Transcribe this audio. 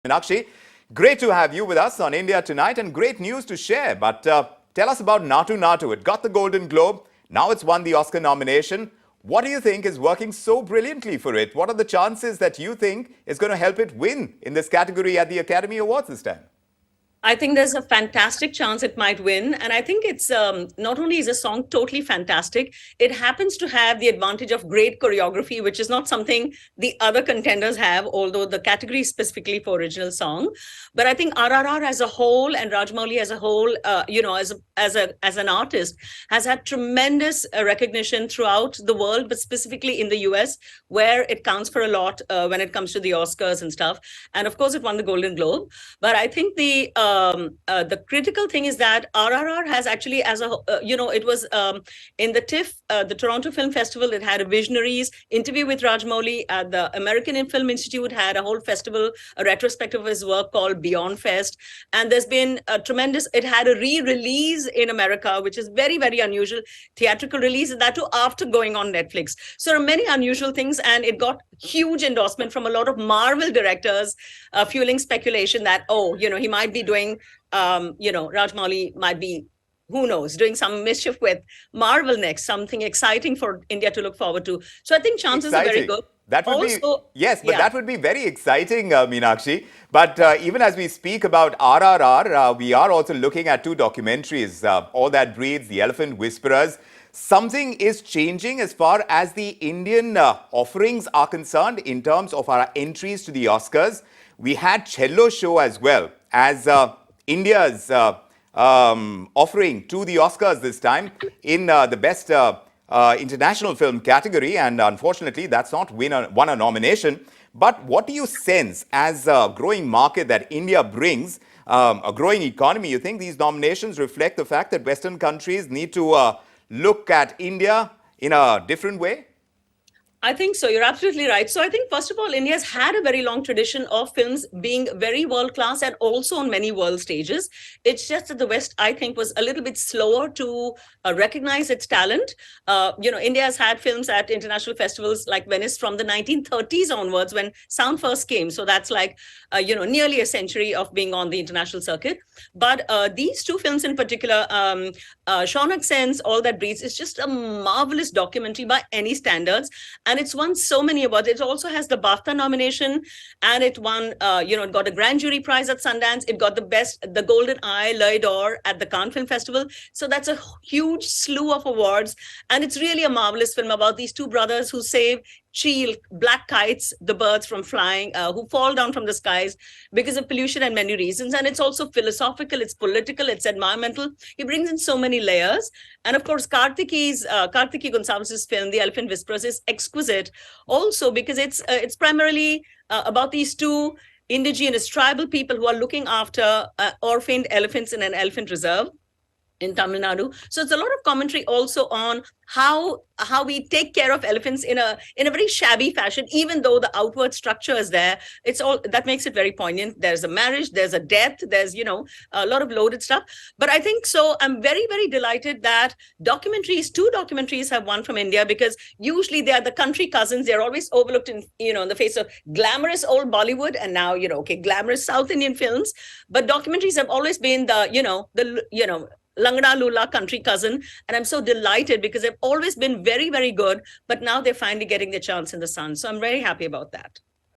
Meenakshi, great to have you with us on India Tonight and great news to share. But tell us about Naatu Naatu. It got the Golden Globe. Now it's won the Oscar nomination. What do you think is working so brilliantly for it? What are the chances that you think is going to help it win in this category at the Academy Awards this time? I think there's a fantastic chance it might win. And I think it's not only is a song totally fantastic, it happens to have the advantage of great choreography, which is not something the other contenders have, although the category is specifically for original song. But I think RRR as a whole and Rajamouli as a whole, as an artist, has had tremendous recognition throughout the world, but specifically in the US, where it counts for a lot when it comes to the Oscars and stuff. And of course, it won the Golden Globe. But I think the critical thing is that RRR has actually, it was in the TIFF, the Toronto Film Festival, it had a Visionaries interview with Rajamouli. At the American Film Institute had a whole festival, a retrospective of his work called Beyond Fest. And there's been a tremendous, it had a re-release in America, which is very, very unusual, theatrical release, and that too after going on Netflix. So there are many unusual things, and it got huge endorsement from a lot of Marvel directors, fueling speculation that, he might be doing, Rajamouli might be, who knows, doing some mischief with Marvel next, something exciting for India to look forward to. So I think chances are very good. That would that would be very exciting, Meenakshi. But even as we speak about RRR, we are also looking at two documentaries, All That Breathes, The Elephant Whisperers. Something is changing as far as the Indian offerings are concerned in terms of our entries to the Oscars. We had Cello Show as well as India's offering to the Oscars this time in the best international film category, and unfortunately that's not won a nomination. But what do you sense as a growing market that India brings, a growing economy? You think these nominations reflect the fact that Western countries need to look at India in a different way? I think so. You're absolutely right. So I think, first of all, India's had a very long tradition of films being very world-class and also on many world stages. It's just that the West, I think, was a little bit slower to recognize its talent. India has had films at international festivals like Venice from the 1930s onwards when sound first came. So that's like, nearly a century of being on the international circuit. But these two films in particular, Shaunak Sen's All That Breathes is just a marvelous documentary by any standards. And it's won so many awards. It also has the BAFTA nomination, and it won, it got a grand jury prize at Sundance. It got the Golden Eye, L'Oeil d'Or at the Cannes Film Festival. So that's a huge slew of awards. And it's really a marvelous film about these two brothers who save black kites, the birds from flying, who fall down from the skies because of pollution and many reasons. And it's also philosophical, it's political, it's environmental. He brings in so many layers. And of course, Kartiki Gonsalves' film, The Elephant Whisperers, is exquisite also because it's primarily about these two indigenous tribal people who are looking after orphaned elephants in an elephant reserve in Tamil Nadu. So it's a lot of commentary also on how we take care of elephants in a very shabby fashion, even though the outward structure is there. It's all that makes it very poignant. There's a marriage, there's a death, there's a lot of loaded stuff. But I think so. I'm very, very delighted that two documentaries have won from India, because usually they are the country cousins. They're always overlooked in the face of glamorous old Bollywood and now glamorous South Indian films. But documentaries have always been the Langda Lula country cousin. And I'm so delighted because they've always been very, very good. But now they're finally getting their chance in the sun. So I'm very happy about that.